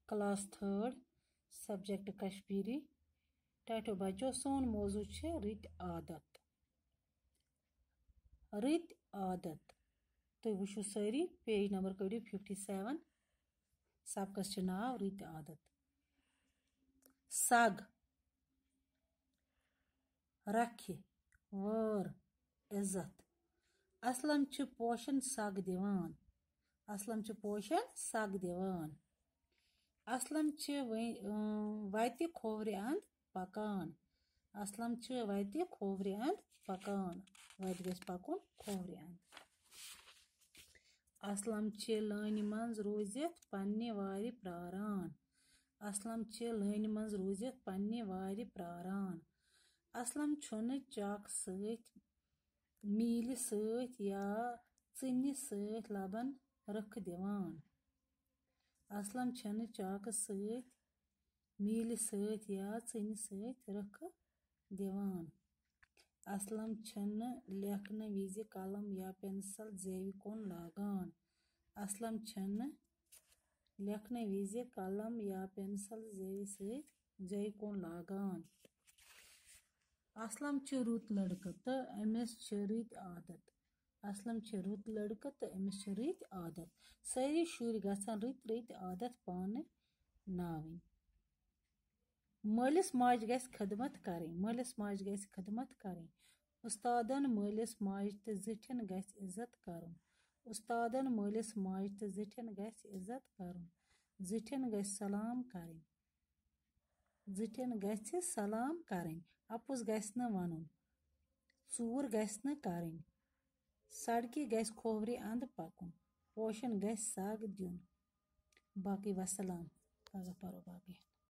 Class 3 subject Kashmiri. टाइटो बच्चों सोन मौजू है रित आदत। रित आदत तो वो सारी पेज नंबर कड़ो 57 सबकस नाव रित आदत। सग रखे वर इज्जत। असलम च पोशन सग दिवान। असलम च पोशन सग दिवान। असलम च वति खोवरे अंद पकान। असलम च वति खोवरे अंद पकान। वति गस पकुन खोवरे अंद। असलम च लानि मंज रोजित पन्ने वारि प्रारान। असलम च लानि मंज रोजित पन्ने वारि प्रारान। असलम छुन चाक सत मील सत या चन्नि सत लबन रख दिवान। असलम छन चाक सत मील सत या चन्नि सत रख दिवान। असलम छन लेखन विज कलम या पेंसिल जेव कुन लागान। असलम छन लेखन विज कलम या पेंसिल जेव कुन लागान। असलम च रुत लड़का तो अमिस च रित आदत। असलम च रुत लड़का तो अमिस च रित आदत। सारी शुर गसन रित आदत पान नावन। मालिस माज गस खदमत करें। मालिस माज गस खदमत करें। उस्तादन मालिस माज तो जिठन गस इज्जत करुन। उस्तादन मालिस माज तो जिठन गस इज्जत करुन। जिठन गस सलाम करें। जिठन गस सलाम करें। अपुस गस न वनुन। चूर गस न करें। सड़की गस खोवरे अंद पकुन। पोशन गस सग दिन। बाकी वसलाम। परो बाकी।